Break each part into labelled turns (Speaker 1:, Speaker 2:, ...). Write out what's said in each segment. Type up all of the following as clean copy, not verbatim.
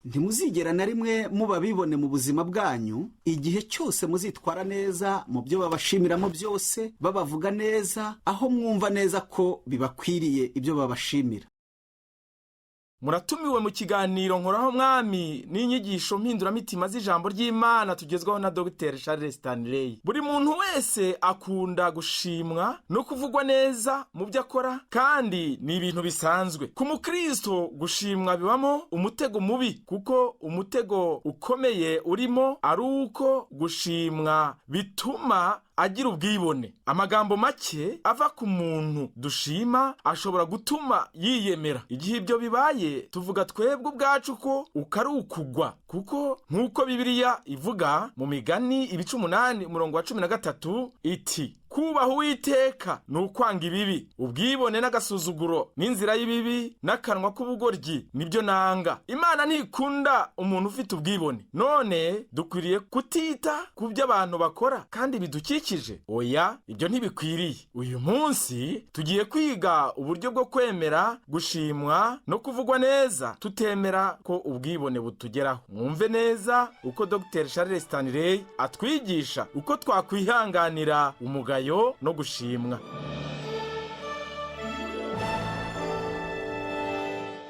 Speaker 1: ntimuzigera na rimwe muba bibone mu buzima bwanyu igihe cyose muzitwara neza mu byo babashimiramo byose, babavuga neza, aho mwumva neza ko bibakwiriye ibyo babashimira.
Speaker 2: Muratumiwe mu kiganiro Nkoraho Mwami n'inyigisho mpinduramitima z'ijambo ry'Imana tugezwaho na Dr. Charles Stanley. Buri muntu wese akunda gushimwa no kuvugwa neza mu byo akora, kandi ni ibintu bisanzwe. Ku mukristo gushimwa bibamo umutego mubi, kuko umutego ukomeye urimo ari uko gushimwa bituma agira ubwibone. Amagambo make ava ku muntu dushima ashobora gutuma yiyemera. Igihe ibyo bibaye, tuvuga twebwe ubwacu ko ukari ukugwa, kuko nk'uko Bibiliya ivuga mu Migani 8:13 iti, kubaha Uwiteka ni ukwanga ibibi, ubwibone n'agasuzuguro n'inzira y'ibibi n'akanwa k'ubugoryi nibyo nanga. Imana ntikunda umuntu ufite ubwibone. None dukwiriye kutita ku byo abantu bakora kandi bidukikije? Oya, ibyo ntibikwiriye. Uyu munsi tugiye kwiga uburyo bwo kwemera, gushimwa no kuvugwa neza tutemera ko ubwibone butugeraho. Mwumve neza uko Dr. Charles Stanley atwigisha uko twakwihanganira umugayo no gushimwa.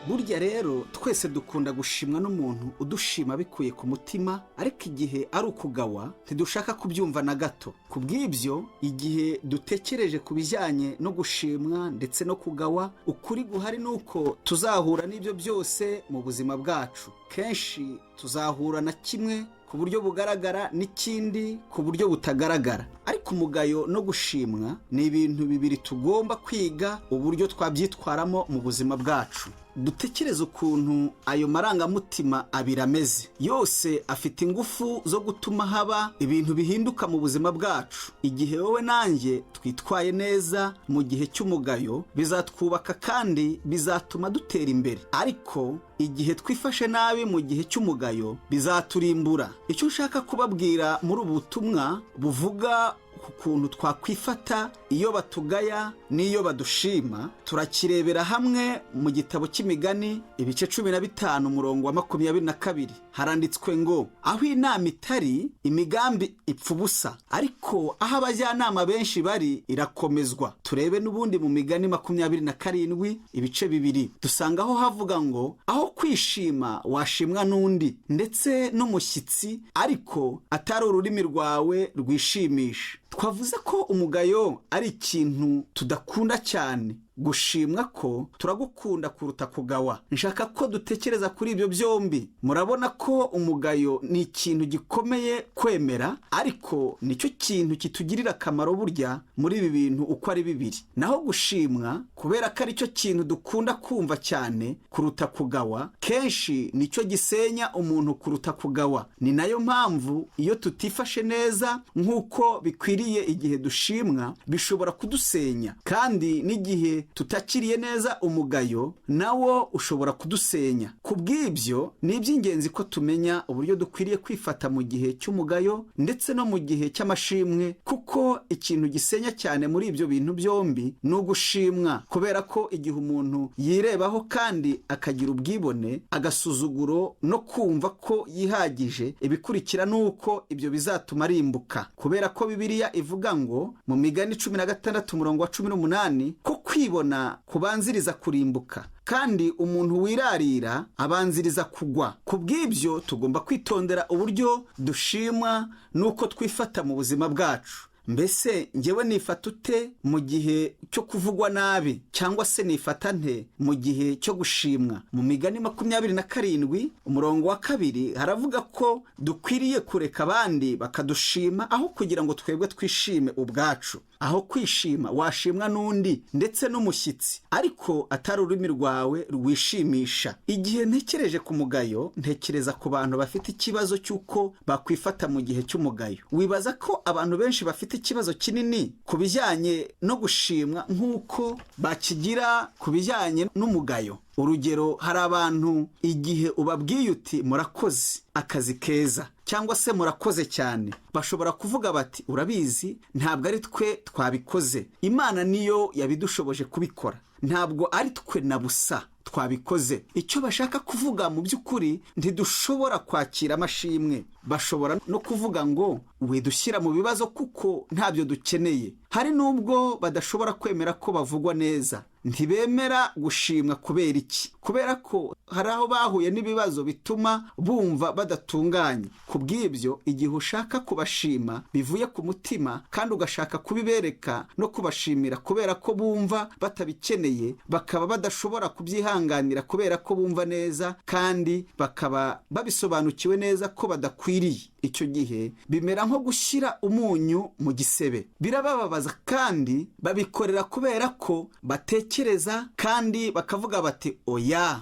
Speaker 1: Burya rero twese dukunda gushimwa n'umuntu udushima bikuye ku mutima, ariko igihe ari ukugawa ntidushaka kubyumva na gato. Kubw'ibyo, igihe dutekereje ku bijyanye no gushimwa ndetse no kugawa, ukuri guhari nuko tuzahura n'ibyo byose mu buzima bwacu. Kenshi tuzahura na kimwe ku buryo bugaragara n'ikindi ku buryo butagaragara. Ariko umugayo no gushimwa ni ibintu bibiri tugomba kwiga uburyo twabyitwaramo mu buzima bwacu. Dutekereze ukuntu ayo marangamutima abiri ameze. Yose afite ingufu zo gutuma haba ibintu bihinduka mu buzima bwacu. Igihe wowe nanjye twitwaye neza mu gihe cy'umugayo, bizatwubaka kandi bizatuma dutera imbere. Ariko igihe twifashe nabi mu gihe cy'umugayo, bizaturimbura. Icyo nshaka kubabwira muri ubu butumwa buvuga ku kuntu twakwifata iyo batugaya n'iyo badushima, turakirebera hamwe mu gitabo cy'Imigani ibice 15:22. Haranditswe ngo, aho inama itari, imigambi ipfa ubusa, ariko aho abajyanama benshi bari, irakomezwa. Turebe n'ubundi mu Migani 27 ibice 2, dusangaho havuga ngo, aho kwishima washimwa n'undi, ndetse n'umushyitsi, ariko atari ururimi rwawe rwishimisha. Twavuze ko umugayo ari ikintu tudakunda cyane. Gushimwa ko turagukunda kuruta kugawa. Nshaka ko dutekereza kuri ibyo byombi. Murabona ko umugayo ni ikintu gikomeye kwemera, ariko nicyo kintu kitugirira akamaro burya muri ibi bintu uko ari bibiri. Naho gushimwa, kubera ko ari cyo kintu dukunda kumva cyane kuruta kugawa, kenshi nicyo gisenya umuntu kuruta kugawa. Ni nayo mpamvu iyo tutifashe neza nk'uko bikwiriye igihe dushimwa, bishobora kudusenya, kandi n'igihe tutakiriye neza umugayo nawo ushobora kudusenya. Kubw'ibyo ni iby'ingenzi ko tumenya uburyo dukwiriye kwifata mu gihe cy'umugayo ndetse no mu gihe cy'amashimwe, kuko ikintu gisenya cyane muri ibyo bintu byombi ni ugushimwa. Kubera ko igihe umuntu yirebaho kandi akagira ubwibone, agasuzuguro no kumva ko yihagije, ibikurikira nuko ibyo bizatuma arimbuka. Kubera ko Bibiliya ivuga ngo mu Migani 16:18 ko kwibona kubanziriza kurimbuka, kandi umuntu wirarira abanziriza kugwa. Kubw'ibyo tugomba kwitondera uburyo dushimwa nuko twifata mu buzima bwacu. Mbese njyewe nifata ute mu gihe cyo kuvugwa nabi, cyangwa se nifata nte mu gihe cyo gushimwa? Mu Migani 27:2 haravuga ko dukwiriye kureka abandi bakadushima aho kugira ngo twebwe twishime ubwacu. Aho kwishima washimwa n'undi ndetse n'umushyitsi, ariko atari ururimi rwawe rwishimisha. Igihe ntekereje ku mugayo, ntekereza ku bantu bafite ikibazo cy'uko bakwifata mu gihe cy'umugayo. Wibaza ko abantu benshi bafite ikibazo kinini ku bijyanye no gushimwa nk'uko bakigira ku bijyanye n'umugayo. urugero hari abantu igihe ubabwiye uti murakoze akazi keza cyangwa se murakoze cyane, bashobora kuvuga bati urabizi ntabwo ari twe twabikoze, Imana niyo yabidushoboje kubikora, ntabwo ari twe na busa twabikoze. Icyo bashaka kuvuga mu by'ukuri, ntidushobora kwakira amashimwe. Bashobora no kuvuga ngo we dushyira mu bibazo kuko ntabyo dukeneye. Hari nubwo badashobora kwemera ko bavugwa neza, ntibemera gushimwa. Kubera iki? Kubera ko hari aho bahuye n'ibibazo bituma bumva badatunganye. Kubw'ibyo igihe ushaka kubashima bivuye ku mutima kandi ugashaka kubibereka no kubashimira kubera ko bumva batabikeneye, bakaba badashobora kubyihanganira kubera ko bumva neza kandi bakaba babisobanukiwe neza ko badakwiriye, icyo gihe bimera nko gushyira umunyu mu gisebe. Birabababaza kandi babikorera kubera ko batekereza kandi bakavuga bati oya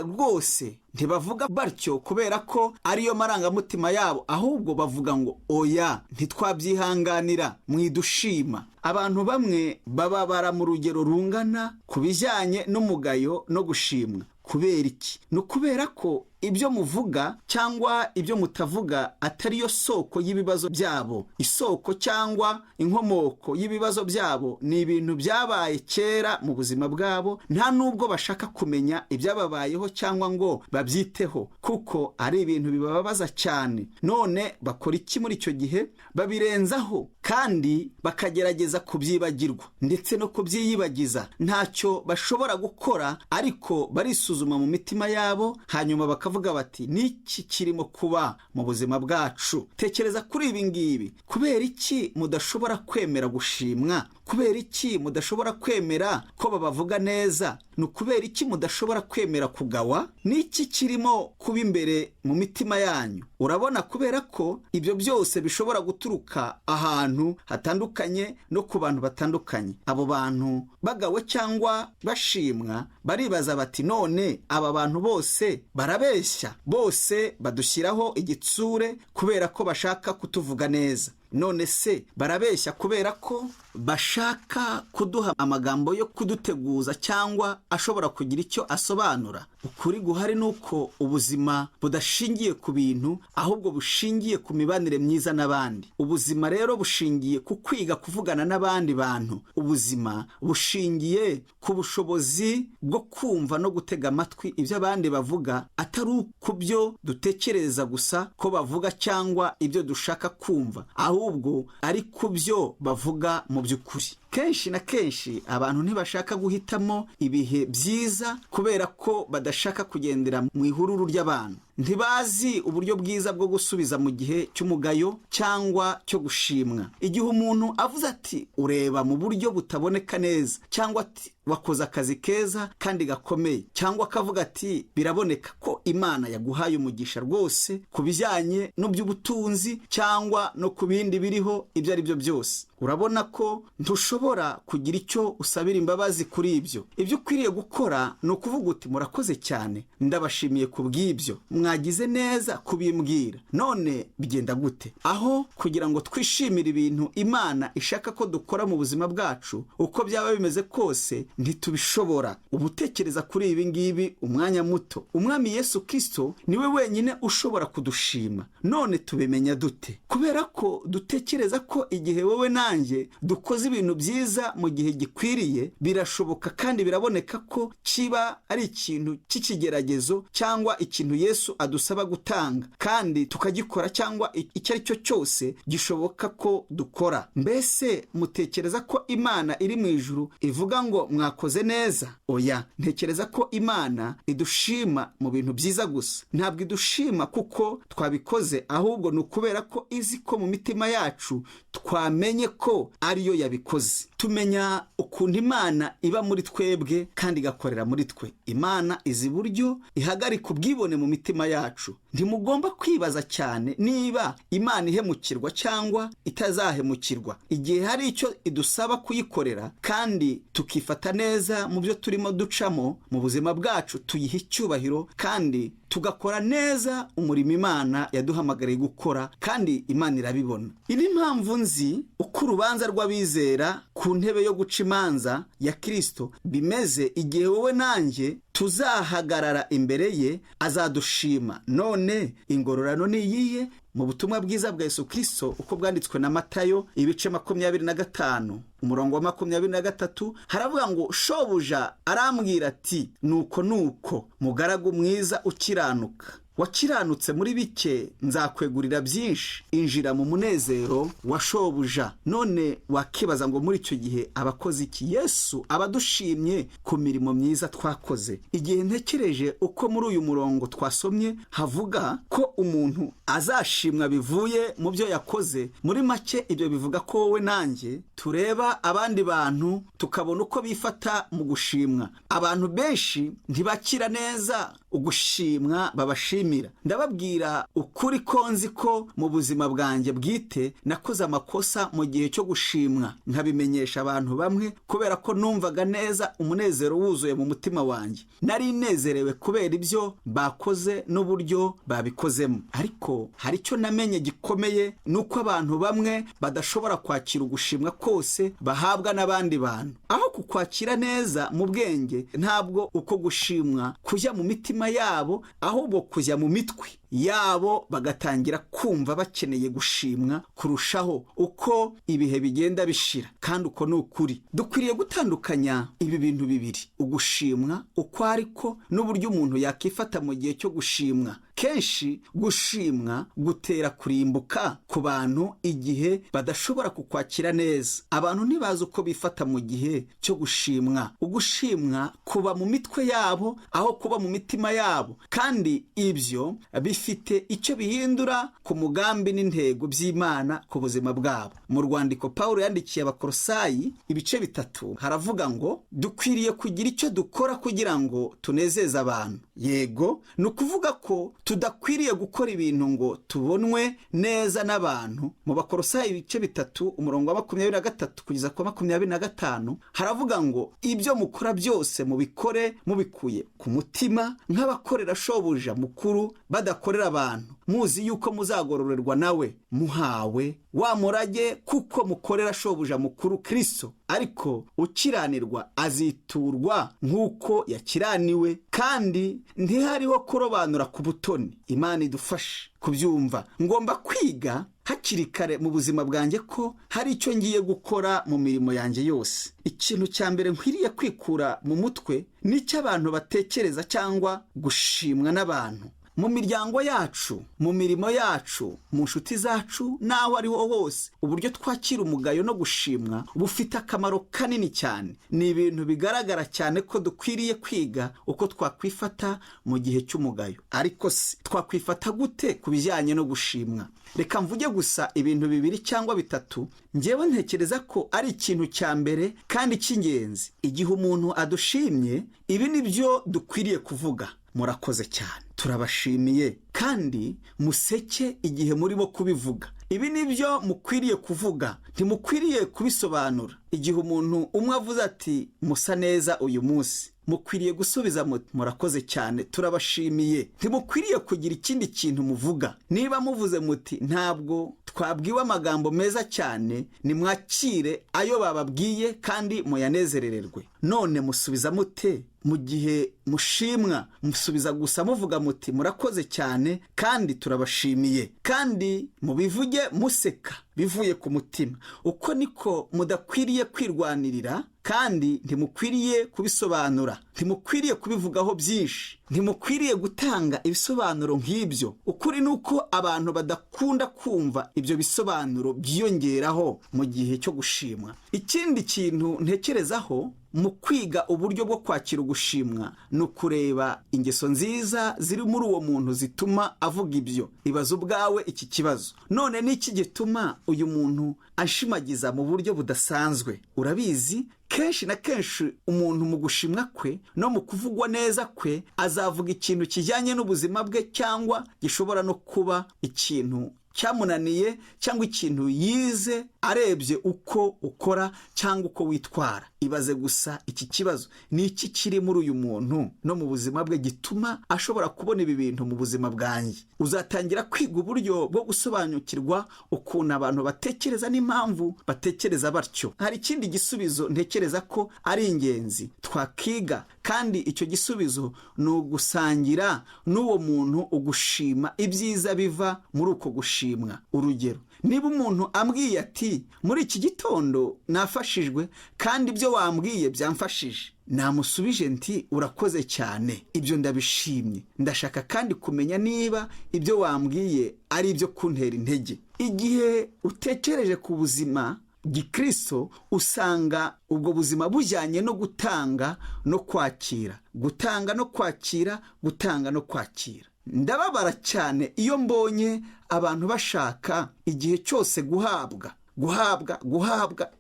Speaker 1: rwose. Ntibavuga batyo kubera ko ariyo marangamutima yabo, ahubwo bavuga ngo oya ntitwabyihanganira, mwidushima. Abantu bamwe bababara mu rugero rungana ku bijyanye n'umugayo no gushimwa. Kubera iki? Ni ukubera ko ibyo muvuga cyangwa ibyo mutavuga atari yo soko y'ibibazo byabo. Isoko cyangwa inkomoko y'ibibazo byabo ni ibintu byabaye kera mu buzima bwabo, nta nubwo bashaka kumenya ibyababayeho cyangwa ngo babyiteho kuko ari ibintu bibababaza cyane. None bakora iki muri icyo gihe? Babirenzaho kandi bakagerageza kubyibagirwa ndetse no kubyiyibagiza. Ntacyo bashobora gukora, ariko barisuzuma mu mitima yabo, hanyuma bakavuga bati niki kirimo kuba mu buzima bwacu. Tekereza kuri ibi ngibi. Kubera iki mudashobora kwemera gushimwa? Kubera iki mudashobora kwemera ko babavuga neza? Ni ukubera iki mudashobora kwemera kugawa? Niki kirimo kuba imbere mu mitima yanyu? Urabona, kubera ko ibyo byose bishobora guturuka ahantu hatandukanye no ku bantu batandukanye. Abo bantu bagawe cyangwa bashimwa baribaza bati none aba bantu bose barabeshya, bose badushyiraho igitsure kubera ko bashaka kutuvuga neza. None se barabeshya kubera ko bashaka kuduha amagambo yo kuduteguza cyangwa ashobora kugira icyo asobanura? Ukuri guhari nuko ubuzima budashingiye ku bintu, ahubwo bushingiye ku mibanire myiza n'abandi. Ubuzima rero bushingiye ku kwiga kuvugana n'abandi bantu. Ubuzima bushingiye ku bushobozi bwo kumva no gutega amatwi ibyo abandi bavuga, atari ku byo dutekereza gusa ko bavuga cyangwa ibyo dushaka kumva, ahubwo ari ku byo bavuga mu by'ukuri. Kenshi na kenshi abantu ntibashaka guhitamo ibihe byiza kubera ko badashaka kugendera mu ihururu ry'abantu. Ntibazi uburyo bwiza bwo gusubiza mu gihe cy'umugayo cyangwa cyo gushimwa. Igihe umuntu avuze ati ureba mu buryo butaboneka neza, cyangwa ati wakoze akazi keza kandi gakomeye, cyangwa akavuga ati biraboneka ko Imana yaguhaye umugisha rwose ku bijyanye n'uby'ubutunzi cyangwa no ku bindi biriho ibyo ari byo byose, urabona ko ntushobora kugira icyo usabira imbabazi kuri ibyo. Ibyo ukwiriye gukora ni ukuvuga uti murakoze cyane, ndabashimiye ku bw'ibyo, mwagize neza kubimbwira. None bigenda gute? Aho kugira ngo twishimire ibintu Imana ishaka ko dukora mu buzima bwacu, uko byaba bimeze kose ntitubishobora. Ubutekereza kuri ibi ngibi umwanya muto. Umwami Yesu Kristo niwe wenyine ushobora kudushima. None tubimenya dute? Kubera ko dutekereza ko igihe wowe nanjye dukoze ibintu byiza mu gihe gikwiriye, birashoboka kandi biraboneka ko kiba ari ikintu cy'ikigeragezo cyangwa ikintu Yesu adusaba gutanga, kandi tukagikora, cyangwa icyo ari cyo cyose gishoboka ko dukora. Mbese mutekereza ko Imana iri mu ijuru ivuga ngo mwakoze neza? Oya, ntekereza ko Imana idushima mu bintu byiza gusa. Ntabwo idushima kuko twabikoze, ahubwo ni ukubera ko izi ko mu mitima yacu twamenye ko ariyo yabikoze. Tumenya ukuntu Imana iba muri twebwe kandi igakorera muri twe. Imana izi buryo ihagarika ubwibone mu mitima yacu. Ntimugomba kwibaza cyane niba Imana ihemukirwa cyangwa itazahemukirwa. Igihe hari icyo idusaba kuyikorera kandi tukifata neza mu byo turimo ducamo mu buzima bwacu, tuyiha icyubahiro kandi tugakora neza umurimo Imana yaduhamagariye gukora, kandi Imana irabibona. Iri mpamvu nzi uko urubanza rw'abizera ku ntebe yo guca imanza ya Kristo bimeze igihe wowe nanjye tuzahagarara imbere ye azadushima. None ingororano ni iyihe? Mu butumwa bwiza bwa Yesu Kristo uko bwanditswe na Matayo ibice 25 umurongo wa 23 haravuga ngo shobuja arambwira ati nuko mugaragu mwiza ukiranuka, wakiranutse muri bike nzakwegurira byinshi, injira mu munezero wa shobuja. None wakibaza ngo muri icyo gihe abakoze iki? Yesu abadushimye ku mirimo myiza twakoze. Igihe ntekereje uko muri uyu murongo twasomye havuga ko umuntu azashimwa bivuye mu byo yakoze, muri make ibyo bivuga ko wowe nanjye tureba abandi bantu tukabona uko bifata mu gushimwa. Abantu benshi ntibakira neza ugushimwa babashimira. Ndababwira ukuri ko nzi ko mu buzima bwanjye bwite nakoze amakosa mu gihe cyo gushimwa, nkabimenyesha abantu bamwe kubera ko numvaga neza umunezero wuzuye mu mutima wanjye. Nari nezerewe kubera ibyo bakoze n'uburyo babikozemo. Ariko hari icyo namenye gikomeye, nuko abantu bamwe badashobora kwakira ugushimwa kose bahabwa n'abandi bantu. Aho kukwakira neza mu bwenge, ntabwo uko gushimwa kujya mu mitima yabo, ahubwo kujya mu mitwe yabo, bagatangira kumva bakeneye gushimwa kurushaho uko ibihe bigenda bishira. Kandi uko ni ukuri. Dukwiriye gutandukanya ibi bintu bibiri, ugushimwa uko ariko n'uburyo umuntu yakifata mu gihe cyo gushimwa. Kenshi gushimwa gutera kurimbuka ku bantu igihe badashobora kukwakira neza. Abantu ntibazi uko bifata mu gihe cyo gushimwa. Ugushimwa kuba mu mitwe yabo aho kuba mu mitima yabo, kandi ibyo bifite icyo bihindura ku mugambi n'intego by'Imana ku buzima bwabo. Mu rwandiko Pawulo yandikiye Abakolosayi ibice 3 haravuga ngo dukwiriye kugira icyo dukora kugira ngo tunezeze abantu. Yego, ni ukuvuga ko tudakwiriye gukora ibintu ngo tubonwe neza n'abantu. Mu Bakolosayi ibice 3 umurongo wa 23 kugeza ku 25 haravuga ngo ibyo mukora byose mubikore mubikuye ku mutima, nk'abakorera shobuja mukuru badakorera abantu, muzi yuko muzagororerwa nawe muhawe wa murage, kuko mukorera shobuja mukuru Kristo. Ariko ukiranirwa aziturwa nk'uko yakiraniwe, kandi ntihariho kurobanura ku butoni. Imana idufashe kubyumva. Ngomba kwiga hakiri kare mu buzima bwanjye ko hari icyo ngiye gukora mu mirimo yanjye yose. Ikintu cya mbere nkwiriye kwikura mu mutwe n'icyo abantu batekereza cyangwa gushimwa n'abantu. Mu miryango yacu, mu mirimo yacu, mu nshuti zacu, naho ariho hose, uburyo twakira umugayo no gushimwa bufite akamaro kanini cyane. Ni ibintu bigaragara cyane ko dukwiriye kwiga uko twakwifata mu gihe cy'umugayo. Ariko se twakwifata gute ku bijyanye no gushimwa? Reka mvuge gusa ibintu 2 cyangwa 3 njyewe ntekereza ko ari ikintu cya mbere kandi cy'ingenzi. Igihe umuntu adushimye, ibi ni byo dukwiriye kuvuga: murakoze cyane, turabashimiye, kandi museke igihe murimo kubivuga. Ibi ni byo mukwiriye kuvuga, ntimukwiriye kubisobanura. Igihe umuntu umwe avuze ati musa neza uyu munsi, mukwiriye gusubiza muti murakoze cyane, turabashimiye. Ntimukwiriye kugira ikindi kintu muvuga. Niba muvuze muti ntabwo twabwiwe amagambo meza cyane, nimwakire ayo bababwiye kandi muyanezerererwe. None musubiza mute? Mu gihe mushimwa musubiza gusa muvuga muti murakoze cyane kandi turabashimiye, kandi mubivuge museka bivuye ku mutima. Uko niko mudakwiriye kwirwanirira, kandi ntimukwiriye kubisobanura, ntimukwiriye kubivugaho byinshi, ntimukwiriye gutanga ibisobanuro nk'ibyo. Ukuri nuko abantu badakunda kumva ibyo bisobanuro byiyongeraho mu gihe cyo gushimwa. Ikindi kintu ntekerezaho mu kwiga uburyo bwo kwakira ugushimwa ni ukureba ingeso nziza ziri muri uwo muntu zituma avuga ibyo. Ibaza ubwawe iki kibazo: none n'iki gituma uyu muntu ashimagiza mu buryo budasanzwe? Urabizi, kenshi na kenshi umuntu mu gushimwa kwe no mu kuvugwa neza kwe azavuga ikintu kijyanye n'ubuzima bwe, cyangwa gishobora no kuba ikintu cyamunaniye cyangwa ikintu yize arebye uko ukora cyangwa uko witwara. Ibaze gusa iki kibazo ni iki kiri muri uyu muntu no mu buzima bwe gituma ashobora kubona ibi bintu mu buzima bwanjye. Uzatangira kwiga uburyo bwo gusobanukirwa ukuntu abantu batekereza n'impamvu batekereza batyo. Hari ikindi gisubizo ntekereza ko ari ingenzi twakiga, kandi icyo gisubizo ni ugusangira n'uwo muntu ugushima ibyiza biva muri uko gushimwa. Urugero, niba umuntu ambwiye ati muri iki gitondo nafashijwe kandi ibyo wambwiye byamfashije, namusubije nti urakoze cyane, ibyo ndabishimye, ndashaka kandi kumenya niba ibyo wambwiye ari ibyo kuntera intege. Igihe utekereje ku buzima gikristo usanga ubwo buzima bujyanye no gutanga no kwakira, gutanga no kwakira, gutanga no kwakira. Ndababara cyane iyo mbonye abantu bashaka igihe cyose guhabwa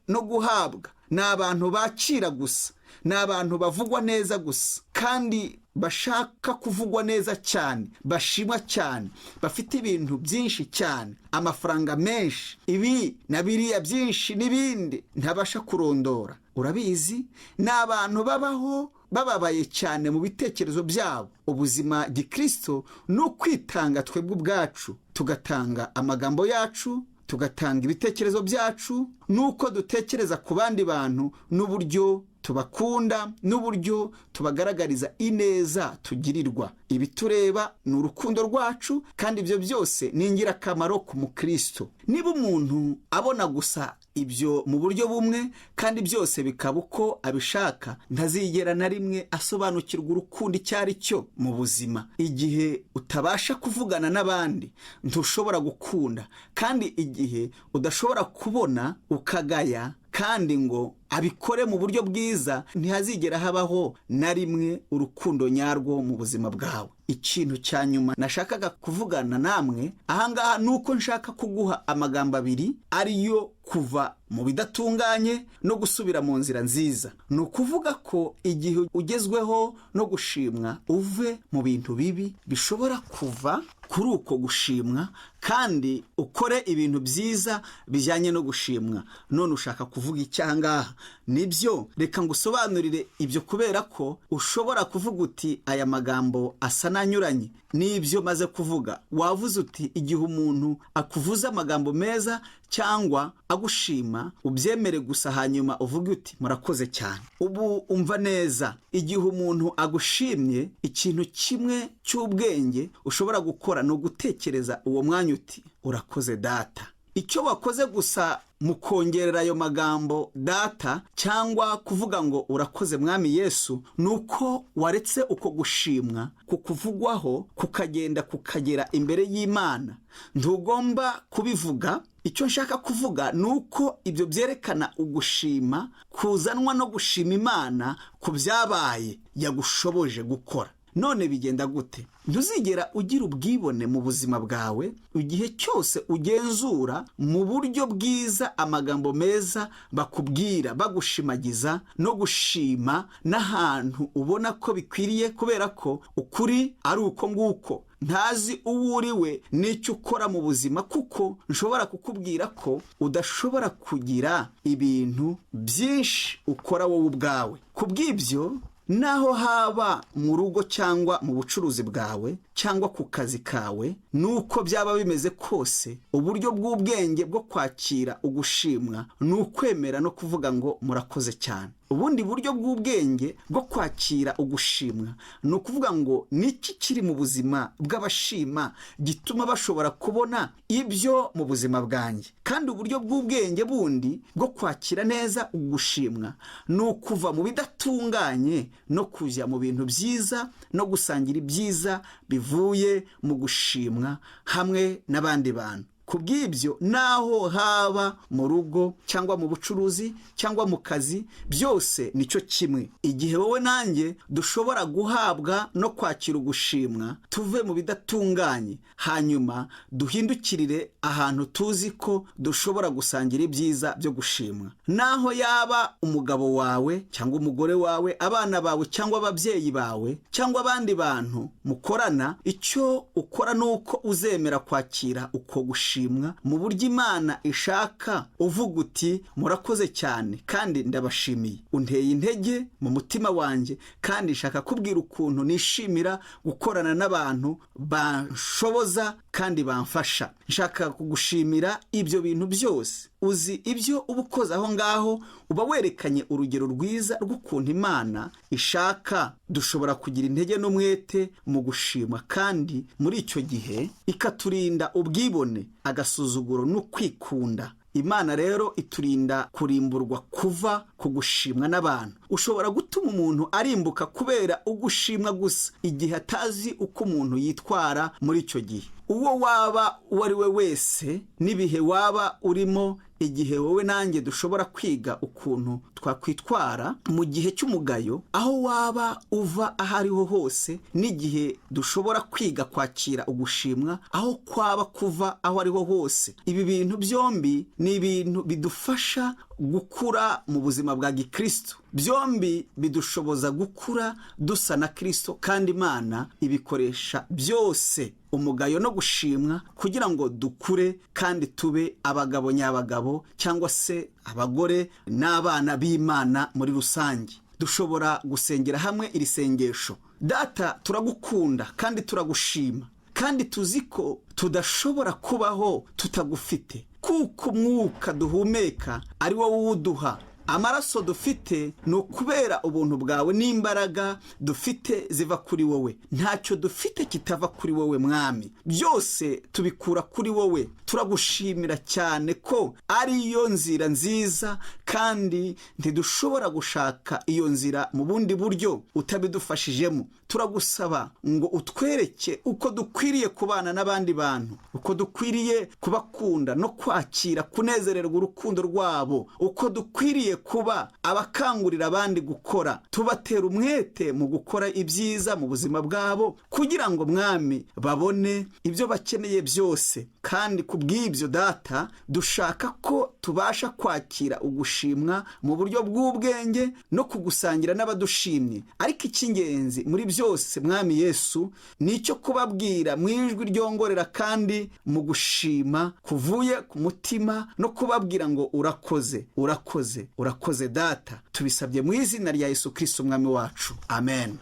Speaker 1: no guhabwa. Ni abantu bakira gusa, ni abantu bavugwa neza gusa, kandi bashaka kuvugwa neza cyane, bashimwa cyane, bafite ibintu byinshi cyane, amafaranga menshi, ibi na biriya byinshi n'ibindi ntabasha kurondora. Urabizi, ni abantu babaho bababaye cyane mu bitekerezo byabo. Ubuzima gikristo ni ukwitanga twebwe ubwacu, tugatanga amagambo yacu, tugatanga ibitekerezo byacu, nuko dutekereza ku bandi bantu, n'uburyo tubakunda, n'uburyo tubagaragariza ineza tugirirwa. Ibitureba ni urukundo rwacu, kandi ibyo byose ni ingirakamaro ku mukristo. Niba umuntu abona gusa ibyo mu buryo bumwe kandi byose bikaba uko abishaka, ntazigera na rimwe asobanukirwa urukundo icyo ari cyo mu buzima. Igihe utabasha kuvugana n'abandi, ntushobora gukunda, kandi igihe udashobora kubona ukagaya kandi ngo abikore mu buryo bwiza, ntihazigera habaho na rimwe urukundo nyarwo mu buzima bwawe. Ikintu cya nyuma nashakaga kuvugana namwe ahangaha nuko nshaka kuguha amagambo abiri, ariyo kuva mu bidatunganye no gusubira mu nzira nziza. Ni ukuvuga ko igihe ugezweho no gushimwa, uve mu bintu bibi bishobora kuva kuri uko gushimwa, kandi ukore ibintu byiza bijyanye no gushimwa. None ushaka kuvuga icyangaha? Nibyo, reka ngusobanurire ibyo, kubera ko ushobora kuvuga uti aya magambo asa n'anyuranye n'ibyo maze kuvuga. Wavuze uti igihe umuntu akuvuza amagambo meza cyangwa agushima, ubyemere gusa hanyuma uvuge uti murakoze cyane. Ubu umva neza, igihe umuntu agushimye, ikintu kimwe cy'ubwenge ushobora gukora ni ugutekereza uwo mwanya uti urakoze data. Icyo wakoze gusa mu kongerera ayo magambo data cyangwa kuvuga ngo urakoze mwami Yesu, nuko waretse uko gushimwa kukuvugwaho kukagenda kukagera imbere y'Imana. Ntugomba kubivuga. Icyo nshaka kuvuga nuko ibyo byerekana ugushima kuzanwa no gushima Imana ku byabaye yagushoboje gukora. None bigenda gute? Ntuzigera ugira ubwibone mu buzima bwawe igihe cyose ugenzura mu buryo bwiza amagambo meza bakubwira bagushimagiza no gushima n'ahantu ubona ko bikwiriye, kubera ko ukuri ari uko nguko. Ntazi uwo uriwe n'icyo ukora mu buzima, kuko nshobora kukubwira ko udashobora kugira ibintu byinshi ukora wowe ubwawe. Kubw'ibyo, naho haba mu rugo cyangwa mu bucuruzi bwawe cyangwa ku kazi kawe, nuko byaba bimeze kose, uburyo bw'ubwenge bwo kwakira ugushimwa ni ukwemera no kuvuga ngo murakoze cyane. Ubundi buryo bw'ubwenge bwo kwakira ugushimwa ni ukuvuga ngo niki kiri mu buzima bw'abashima gituma bashobora kubona ibyo mu buzima bwanjye. Kandi uburyo bw'ubwenge bundi bwo kwakira neza ugushimwa ni ukuva mu bidatunganye no kujya mu bintu byiza no gusangira ibyiza bivuye mu gushimwa hamwe n'abandi bantu. Kubw'ibyo, naho haba mu rugo cyangwa mu bucuruzi cyangwa mu kazi, byose nicyo kimwe. Igihe wowe nanjye dushobora guhabwa no kwakira ugushimwa, tuve mu bidatunganye, hanyuma duhindukirire ahantu tuzi ko dushobora gusangira ibyiza byo gushimwa. Naho yaba umugabo wawe cyangwa umugore wawe, abana bawe cyangwa ababyeyi bawe cyangwa abandi bantu mukorana, icyo ukora nuko uzemera kwakira uko gushimwa gushimwa mu buryo Imana ishaka, uvuga uti murakoze cyane kandi ndabashimiye, unteye intege mu mutima wanjye kandi nshaka kubwira ukuntu nishimira gukorana n'abantu banshoboza kandi bamfasha. Nshaka kugushimira ibyo bintu byose. Uzi ibyo uba ukoze aho ngaho, uba werekanye urugero rwiza rw'ukuntu Imana ishaka. Dushobora kugira intege n'umwete mu gushimwa, kandi muri icyo gihe ikaturinda ubwibone, agasuzuguro no kwikunda. Imana rero iturinda kurimburwa kuva ku gushimwa n'abantu. Ushobora gutuma umuntu arimbuka kubera ugushimwa gusa, igihe atazi uko umuntu yitwara muri icyo gihe. Uwo waba uwo ari we wese n'ibihe waba urimo, igihe wowe nanjye dushobora kwiga ukuntu twakwitwara mu gihe cy'umugayo, aho waba uva aho ariho hose, n'igihe dushobora kwiga kwakira ugushimwa aho kwaba kuva aho ariho hose. Ibi bintu byombi ni ibintu bidufasha gukura mu buzima bwa gikristo. Byombi bidushoboza gukura dusa na Kristo, kandi Imana ibikoresha byose, umugayo no gushimwa, kugira ngo dukure kandi tube abagabo nyabagabo, cyangwa se abagore n'abana b'Imana muri rusange. Dushobora gusengera hamwe iri sengesho. Data, turagukunda kandi turagushima, kandi tuzi ko tudashobora kubaho tutagufite, kuko umwuka duhumeka ari wowe uwuduha. Amaraso dufite ni ukubera ubuntu bwawe, n'imbaraga dufite ziva kuri wowe. Ntacyo dufite kitava kuri wowe Mwami, byose tubikura kuri wowe. Turagushimira cyane ko ari yo nzira nziza, kandi ntidushobora gushaka iyo nzira mu bundi buryo utabidufashijemo. Turagusaba ngo utwereke uko dukwiriye kubana n'abandi bantu, uko dukwiriye kubakunda no kwakira, kunezererwa urukundo rwabo, uko dukwiriye kuba abakangurira abandi gukora, tubatera umwete mu gukora ibyiza mu buzima bwabo, kugira ngo Mwami babone ibyo bakeneye byose. Kandi kubw'ibyo Data, dushaka ko tubasha kwakira ugushimwa mu buryo bw'ubwenge no kugusangira n'abadushimye. Ariko icy'ingenzi muri byose Mwami Yesu, ni icyo kubabwira mu ijwi ryongorera kandi mu gushima kuvuye ku mutima, no kubabwira ngo urakoze, urakoze, urakoze Data. Tubisabye mu izina rya Yesu Kristo Umwami wacu, amen.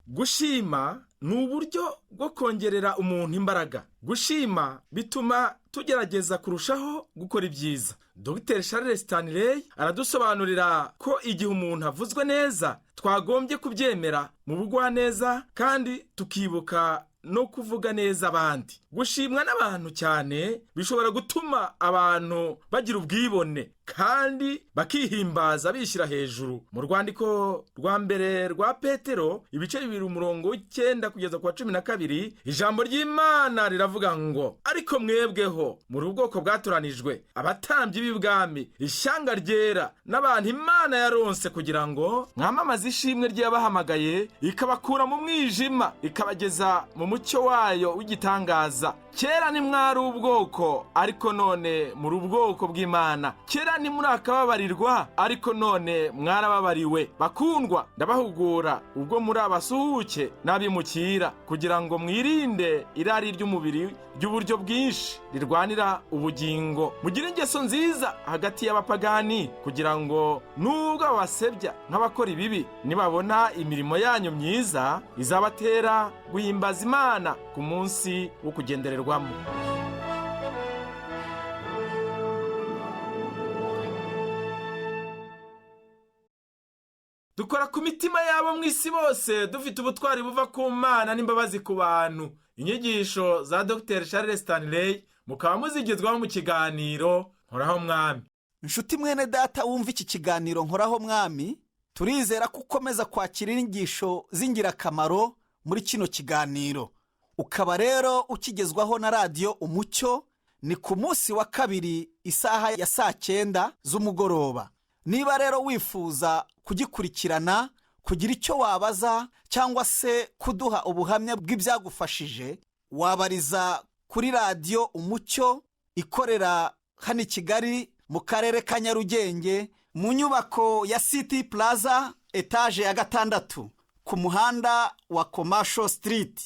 Speaker 2: Gushima ni uburyo bwo kongerera umuntu imbaraga. Gushima bituma tugerageza kurushaho gukora ibyiza. Dr. Charles Stanley aradusobanurira ko igihe umuntu avuzwe neza, twagombye kubyemera mu bugwaneza, kandi tukibuka no kuvuga neza abandi. Gushimwa n'abantu cyane bishobora gutuma abantu bagira ubwibone kandi bakihimbaza bishyira hejuru. Mu rwandiko rwa mbere rwa Petero, ibice 2:9 kugeza ku 12, ijambo ry'Imana riravuga ngo, ariko mwebweho muri ubwoko bwatoranijwe, abatambyi b'ibwami, ishyanga ryera, n'abantu Imana yaronse, kugira ngo mwamamaze ishimwe ry'abahamagaye, ikabakura mu mwijima ikabageza mu mucyo wayo w'igitangaza. Kera ni mwari ubwoko, ariko none muri ubwoko bw'Imana. Kera ni muri akababarirwa, ariko none mwarababariwe. Bakundwa, ndabahugura ubwo muri abasuhuke n'abimukira, kugira ngo mwirinde irari ry'umubiri ry'uburyo bwinshi rirwanira ubugingo. Mugire ingeso nziza hagati y'abapagani, kugira ngo nubwo babasebya nk'abakora ibibi, nibabona imirimo yanyu myiza, izabatera guhimbaza Imana ku munsi wo kugendererwamo. Dukora ku mitima yabo mu isi bose, dufite ubutwari buva ku Mana n'imbabazi ku bantu. Inyigisho za Dr. Charles Stanley mukaba muzigezwaho mu kiganiro Nkoraho Mwami.
Speaker 1: Nshuti mwene data wumva iki kiganiro Nkoraho Mwami, turizera ko ukomeza kwakira inyigisho z'ingirakamaro muri kino kiganiro. Ukaba rero ukigezwaho na Radio Umucyo, ni ku munsi wa kabiri isaha ya 9:00 z'umugoroba. Niba rero wifuza kugikurikirana, kugira icyo wabaza cyangwa se kuduha ubuhamya bw'ibyagufashije, wabariza kuri Radio Umucyo ikorera hano i Kigali mu karere ka Nyarugenge, mu nyubako ya City Plaza etage ya 6. ku muhanda wa Commercial Street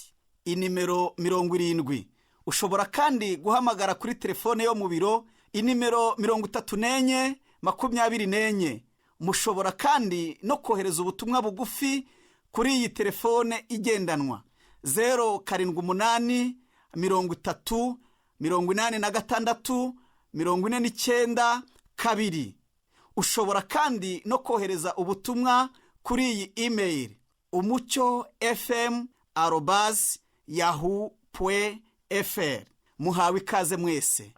Speaker 1: inimero 70. Ushobora kandi guhamagara kuri telefone yo mu biro inimero 34 24. Mushobora kandi no kohereza ubutumwa bugufi kuri iyi telefone igendanwa 078 30 86 49 2. Ushobora kandi no kohereza ubutumwa kuri iyi email umucyo@yahoo.fr. Muhawe ikaze mwese.